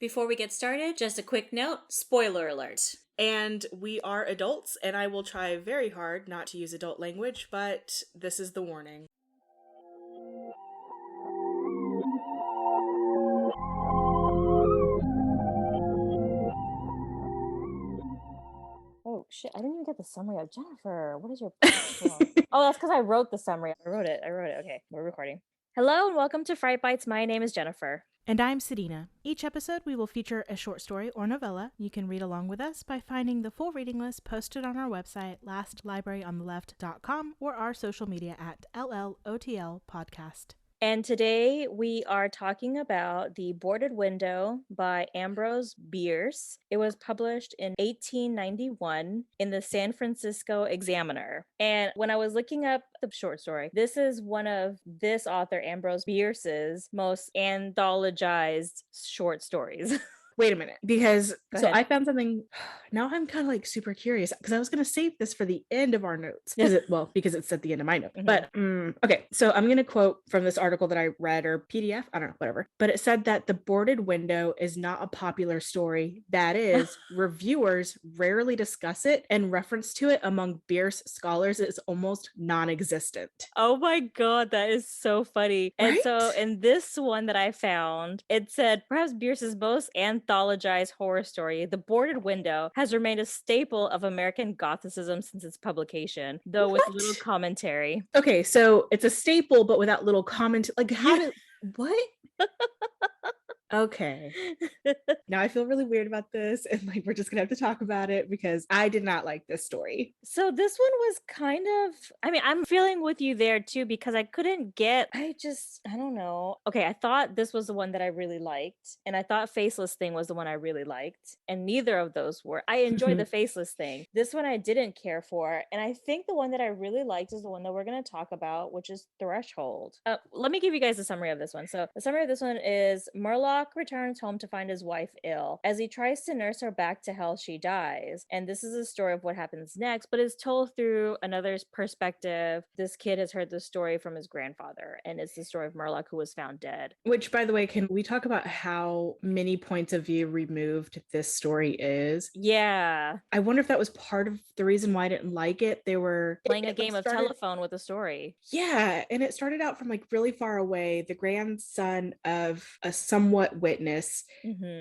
Before we get started, just a quick note, spoiler alert. And we are adults, and I will try very hard not to use adult language, but this is the warning. Oh shit, I didn't even get the summary of Jennifer. What is your problem? Oh, that's because I wrote the summary. I wrote it. Okay, we're recording. Hello and welcome to Fright Bites. My name is Jennifer. And I'm Sedina. Each episode we will feature a short story or novella. You can read along with us by finding the full reading list posted on our website, lastlibraryontheleft.com, or our social media at LLOTL Podcast. And today we are talking about The Boarded Window by Ambrose Bierce. It was published in 1891 in the San Francisco Examiner. And when I was looking up the short story, this is one of this author, Ambrose Bierce's, most anthologized short stories. Wait a minute, because Go ahead. I found something. Now I'm kind of like super curious because I was going to save this for the end of our notes because it's at the end of my note. Mhm. But okay, so I'm going to quote from this article that I read, or PDF, I don't know, whatever. But it said that The Boarded Window is not a popular story. That is, reviewers rarely discuss it, and reference to it among Bierce scholars is almost non-existent. Oh my god, that is so funny. And Right? so in this one that I found, it said perhaps Bierce's most anthologized horror story, The Boarded Window, has remained a staple of American Gothicism since its publication, though with little commentary. Okay, so it's a staple, but without little comment. Like, how did what? Okay. Now I feel really weird about this, and like we're just gonna have to talk about it because I did not like this story. So this one was kind of, I mean, I'm feeling with you there too, because I couldn't get, I don't know. Okay, I thought this was the one that I really liked, and I thought Faceless Thing was the one I really liked, and neither of those were. I enjoyed the Faceless Thing. This one I didn't care for, and I think the one that I really liked is the one that we're going to talk about, which is Threshold. Let me give you guys a summary of this one. So the summary of this one is Murloc returns home to find his wife ill. As he tries to nurse her back to health, she dies. And this is a story of what happens next, but it's told through another's perspective. This kid has heard the story from his grandfather, and it's the story of Murloc who was found dead. Which, by the way, can we talk about how many points of view removed this story is? Yeah. I wonder if that was part of the reason why I didn't like it. They were playing a game of telephone with a story. Yeah, and it started out from like really far away, the grandson of a somewhat witness,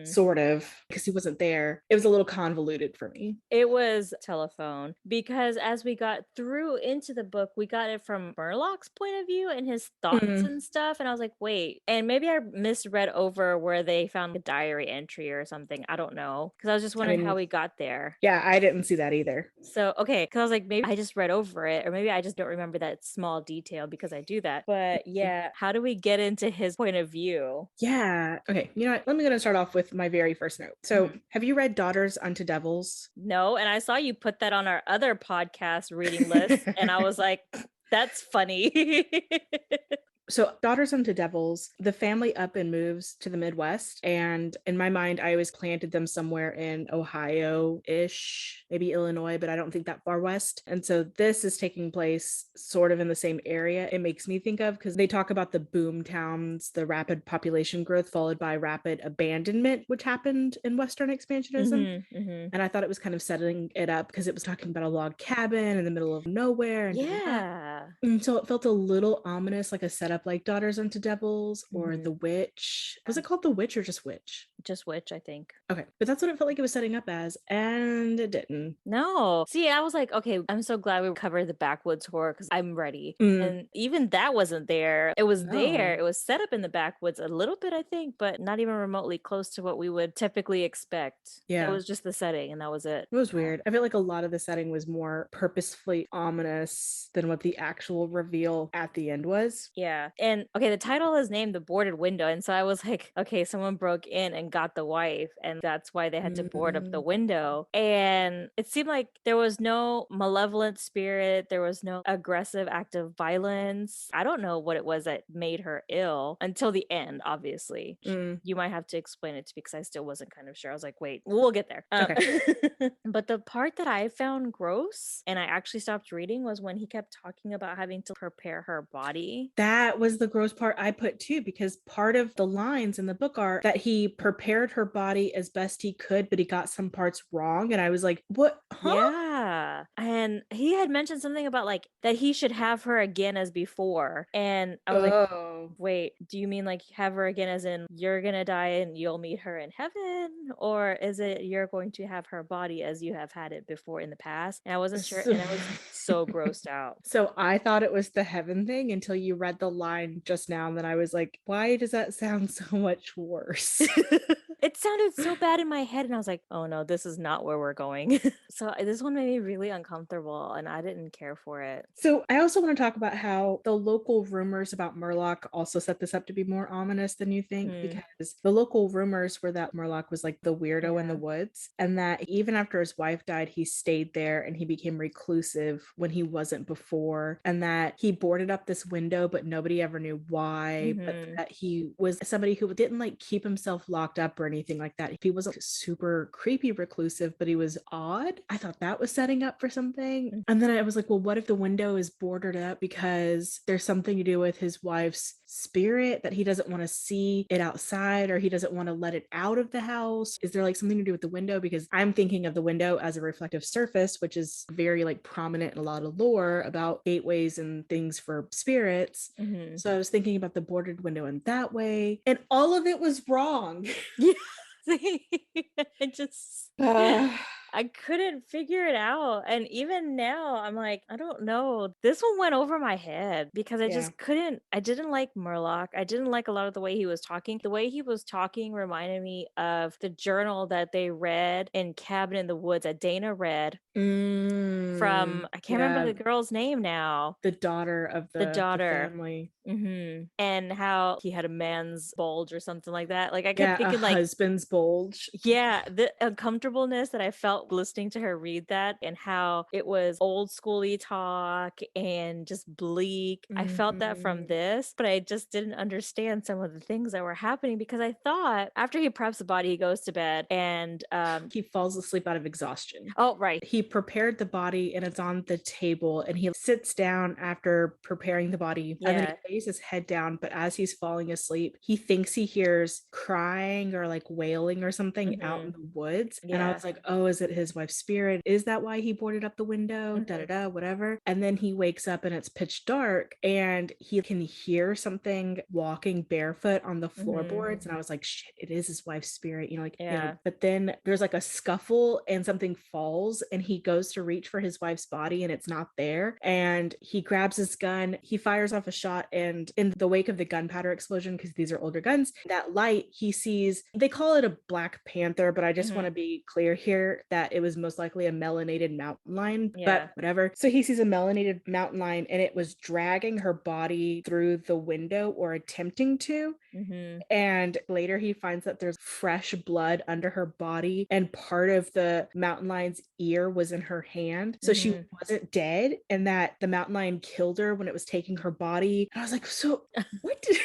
sort of, because he wasn't there. It was a little convoluted for me. It was telephone because as we got through into the book, we got it from Murloc's point of view and his thoughts and stuff. And I was like, wait, and maybe I misread over where they found a diary entry or something. I don't know. Because I was just wondering how we got there. Yeah, I didn't see that either. So, okay. Because I was like, maybe I just read over it, or maybe I just don't remember that small detail because I do that. But yeah, how do we get into his point of view? Yeah. Okay. You know what? Let me go start off with my very first note. So have you read Daughters Unto Devils? No. And I saw you put that on our other podcast reading list. And I was like, that's funny. So Daughters Unto Devils, the family up and moves to the Midwest. And in my mind, I always planted them somewhere in Ohio-ish, maybe Illinois, but I don't think that far west. And so this is taking place sort of in the same area it makes me think of, because they talk about the boom towns, the rapid population growth followed by rapid abandonment, which happened in Western expansionism. And I thought it was kind of setting it up because it was talking about a log cabin in the middle of nowhere. And and so it felt a little ominous, like a setup like Daughters Unto Devils or The Witch. Was it called The Witch or just Witch? Just Witch, I think. Okay. But that's what it felt like it was setting up as, and it didn't. No. See, I was like, okay, I'm so glad we covered the backwoods horror because I'm ready. And even that wasn't there. It was there. It was set up in the backwoods a little bit, I think, but not even remotely close to what we would typically expect. Yeah. It was just the setting, and that was it. It was weird. I feel like a lot of the setting was more purposefully ominous than what the actual reveal at the end was. Yeah. And okay, the title is named The Boarded Window. And so I was like, okay, someone broke in and got the wife, and that's why they had to board up the window. And it seemed like there was no malevolent spirit. There was no aggressive act of violence. I don't know what it was that made her ill until the end, obviously. You might have to explain it to me because I still wasn't kind of sure. I was like, wait, we'll get there. Okay. But the part that I found gross and I actually stopped reading was when he kept talking about having to prepare her body. That was the gross part I put too, because part of the lines in the book are that he prepared prepared her body as best he could, but he got some parts wrong. And I was like, what? Huh? Yeah. And he had mentioned something about like that he should have her again as before. And I was like, Oh. wait, do you mean like have her again as in you're gonna die and you'll meet her in heaven? Or is it you're going to have her body as you have had it before in the past? And I wasn't sure, and I was so grossed out. So I thought it was the heaven thing until you read the line just now. And then I was like, why does that sound so much worse? It sounded so bad in my head, and I was like, oh no, this is not where we're going. So this one made me really uncomfortable, and I didn't care for it. So I also want to talk about how the local rumors about Murloc also set this up to be more ominous than you think, because the local rumors were that Murloc was like the weirdo in the woods, and that even after his wife died, he stayed there and he became reclusive when he wasn't before, and that he boarded up this window, but nobody ever knew why, but that he was somebody who didn't like keep himself locked up or anything like that. He wasn't super creepy reclusive, but he was odd. I thought that was setting up for something. And then I was like, well, what if the window is boarded up because there's something to do with his wife's spirit that he doesn't want to see it outside, or he doesn't want to let it out of the house? Is there like something to do with the window? Because I'm thinking of the window as a reflective surface, which is very like prominent in a lot of lore about gateways and things for spirits. So I was thinking about the boarded window in that way, and all of it was wrong. Yeah. I just I couldn't figure it out. And even now, I'm like, I don't know. This one went over my head because I just couldn't. I didn't like Murloc. I didn't like a lot of the way he was talking. The way he was talking reminded me of the journal that they read in Cabin in the Woods that Dana read from, I can't remember the girl's name now. The daughter of the daughter. family. And how he had a man's bulge or something like that. Like I kept thinking a like husband's bulge. Yeah, the uncomfortableness that I felt listening to her read that, and how it was old schooly talk and just bleak. I felt that from this, but I just didn't understand some of the things that were happening, because I thought after he preps the body, he goes to bed and he falls asleep out of exhaustion. Oh, right. He prepared the body and it's on the table, and he sits down after preparing the body, and then he lays his head down, but as he's falling asleep, he thinks he hears crying or like wailing or something out in the woods. And I was like, oh, is it his wife's spirit? Is that why he boarded up the window? Whatever. And then he wakes up and it's pitch dark, and he can hear something walking barefoot on the floorboards. And I was like, shit, it is his wife's spirit, but then there's like a scuffle and something falls, and he goes to reach for his wife's body and it's not there. And he grabs his gun, he fires off a shot, and in the wake of the gunpowder explosion, because these are older guns, that light, he sees, they call it a Black Panther, but I just want to be clear here that it was most likely a melanated mountain lion, but whatever. So he sees a melanated mountain lion, and it was dragging her body through the window, or attempting to. And later he finds that there's fresh blood under her body, and part of the mountain lion's ear was in her hand. So she wasn't dead, and that the mountain lion killed her when it was taking her body. And I was like, so what did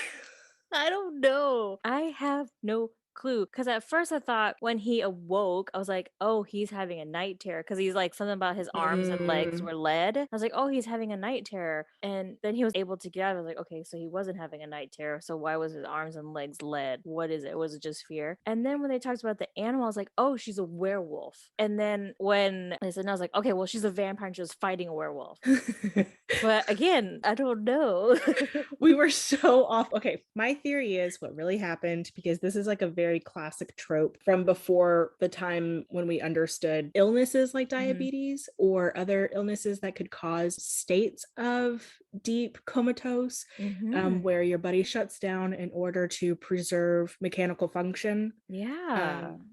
I don't know. I have no clue, because at first I thought when he awoke, I was like, oh, he's having a night terror, because he's like something about his arms and legs were lead. I was like, oh, he's having a night terror. And then he was able to get out. I was like, okay, so he wasn't having a night terror, so why was his arms and legs lead? What is it? Was it just fear? And then when they talked about the animal, I was like, oh, she's a werewolf. And then when they said, I was like, okay, well, she's a vampire and she was fighting a werewolf. But again, I don't know. We were so off. Okay, my theory is what really happened, because this is like a very classic trope from before the time when we understood illnesses like diabetes or other illnesses that could cause states of deep comatose, where your body shuts down in order to preserve mechanical function.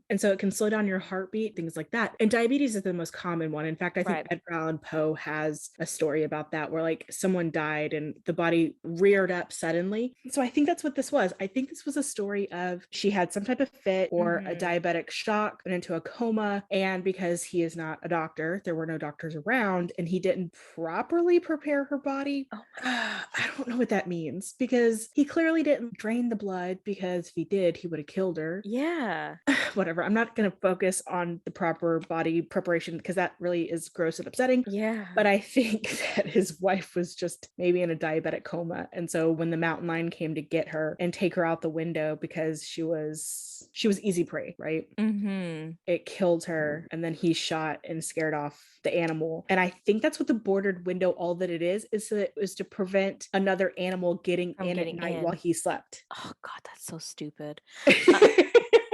And so it can slow down your heartbeat, things like that. And diabetes is the most common one. In fact, I think Edgar Allan Poe has a story about that, where like someone died and the body reared up suddenly. So I think that's what this was. I think this was a story of she had some type of fit or a diabetic shock, went into a coma, and because he is not a doctor, there were no doctors around, and he didn't properly prepare her body Oh I don't know what that means because he clearly didn't drain the blood, because if he did, he would have killed her. yeah. Whatever. I'm not going to focus on the proper body preparation because that really is gross and upsetting. Yeah. But I think that his wife was just maybe in a diabetic coma. And so when the mountain lion came to get her and take her out the window because she was easy prey, right? Mm-hmm. It killed her, and then he shot and scared off the animal. And I think that's what the bordered window, all that it is so that it was to prevent another animal getting From in getting at night in. while he slept. Oh God, that's so stupid.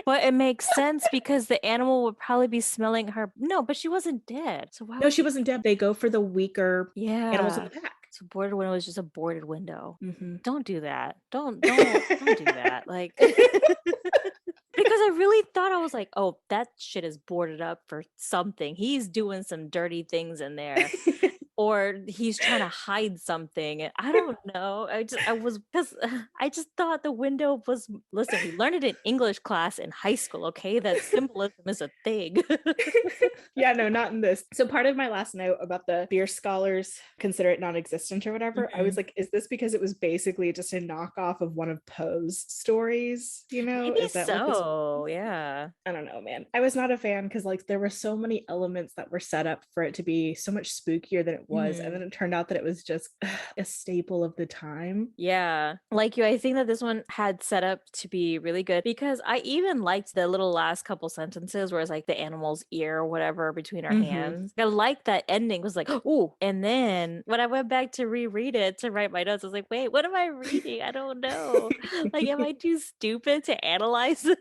But it makes sense because the animal would probably be smelling her. No, but she wasn't dead. So why No, would she wasn't dead. They go for the weaker animals in Yeah. the pack. So boarded window was just a boarded window. Mhm. Don't do that. Don't do that. Like because I really thought, I was like, oh, that shit is boarded up for something. He's doing some dirty things in there. Or he's trying to hide something. And I don't know. I just thought the window was, listen, we learned it in English class in high school, okay? That symbolism is a thing. Yeah, no, not in this. So part of my last note about the Bierce scholars consider it non-existent or whatever, I was like, is this because it was basically just a knockoff of one of Poe's stories? You know, Maybe is that what this? so, yeah. I don't know, man. I was not a fan because like there were so many elements that were set up for it to be so much spookier than it was, and then it turned out that it was just a staple of the time. Yeah. Like you, I think that this one had set up to be really good because I even liked the little last couple sentences where it's like the animal's ear or whatever between her hands. I liked that ending. It was like, ooh. And then when I went back to reread it to write my notes, I was like, wait, what am I reading? I don't know. Like, am I too stupid to analyze this?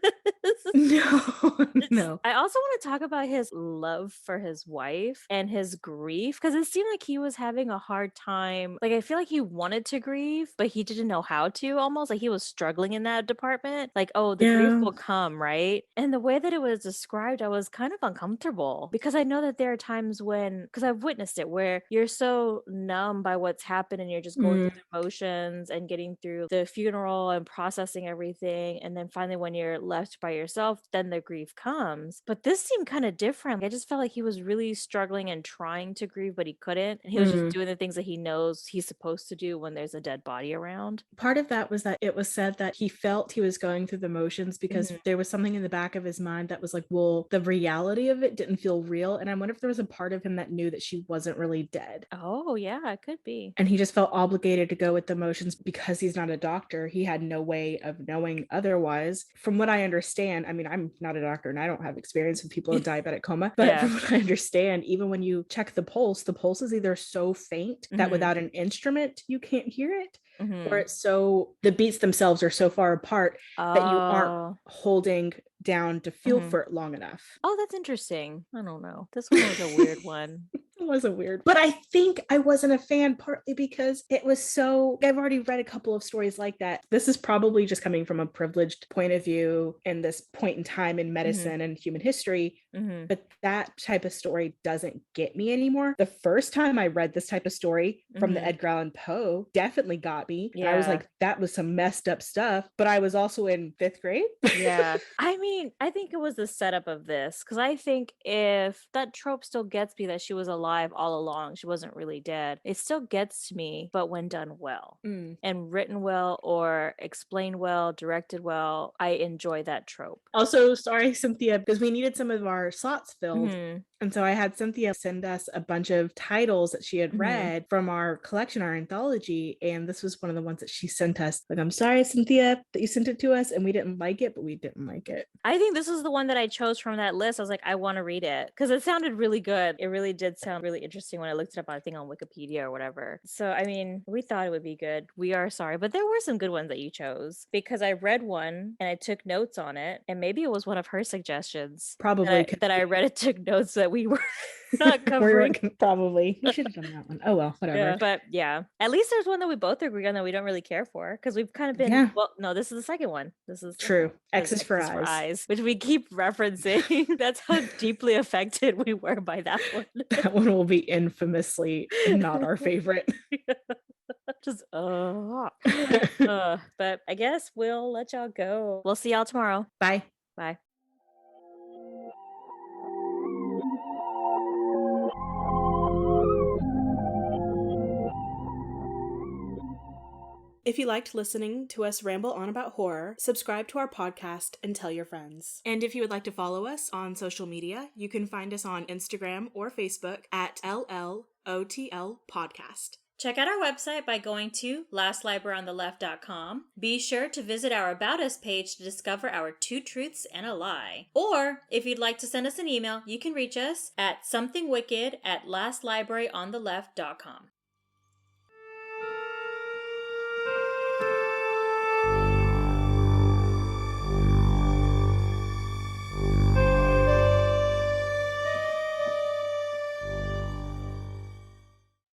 No. I also want to talk about his love for his wife and his grief because it seemed like he was having a hard time. Like, I feel like he wanted to grieve, but he didn't know how to, almost like he was struggling in that department. Like, oh, the grief will come, right? And the way that it was described, I was kind of uncomfortable because I know that there are times when, because I've witnessed it, where you're so numb by what's happened and you're just going through the motions and getting through the funeral and processing everything. And then finally, when you're left by yourself, then the grief comes. But this seemed kind of different. I just felt like he was really struggling and trying to grieve, but he couldn't. And he was just doing the things that he knows he's supposed to do when there's a dead body around. Part of that was that it was said that he felt he was going through the motions because there was something in the back of his mind that was like, well, the reality of it didn't feel real. And I wonder if there was a part of him that knew that she wasn't really dead. Oh, yeah, it could be. And he just felt obligated to go with the motions because he's not a doctor. He had no way of knowing otherwise. From what I understand, I mean, I'm not a doctor and I don't have experience with people in diabetic coma, but from what I understand, even when you check the pulse is either so faint that without an instrument, you can't hear it. Or it's so, the beats themselves are so far apart that you aren't holding down to feel for it long enough. Oh, that's interesting. I don't know. This one was a weird one. It was a weird, but I think I wasn't a fan partly because it was so, I've already read a couple of stories like that. This is probably just coming from a privileged point of view in this point in time in medicine and human history. But that type of story doesn't get me anymore. The first time I read this type of story from the Edgar Allan Poe definitely got me. And I was like, that was some messed up stuff. But I was also in 5th grade. Yeah. I mean, I think it was the setup of this because I think if that trope still gets me that she was alive all along, she wasn't really dead, it still gets to me, but when done well and written well or explained well, directed well, I enjoy that trope. Also, sorry, Cynthia, because we needed some of our slots filled. And so I had Cynthia send us a bunch of titles that she had read from our collection, our anthology. And this was one of the ones that she sent us. Like, I'm sorry, Cynthia, that you sent it to us and we didn't like it, but we didn't like it. I think this was the one that I chose from that list. I was like, I want to read it because it sounded really good. It really did sound really interesting when I looked it up, I think, on Wikipedia or whatever. So, I mean, we thought it would be good. We are sorry, but there were some good ones that you chose because I read one and I took notes on it. And maybe it was one of her suggestions. Probably. That I read it, took notes that we were not covering. Probably. We should have done that one. Oh, well, whatever. Yeah, but yeah, at least there's one that we both agree on that we don't really care for because we've kind of been, well, no, this is the second one. This is true. X is for eyes, which we keep referencing. That's how deeply affected we were by that one. That one will be infamously not our favorite. Just but I guess we'll let y'all go. We'll see y'all tomorrow. Bye. Bye. If you liked listening to us ramble on about horror, subscribe to our podcast and tell your friends. And if you would like to follow us on social media, you can find us on Instagram or Facebook at LLOTL Podcast. Check out our website by going to lastlibraryontheleft.com. Be sure to visit our About Us page to discover our 2 truths and a lie. Or, if you'd like to send us an email, you can reach us at somethingwicked@lastlibraryontheleft.com.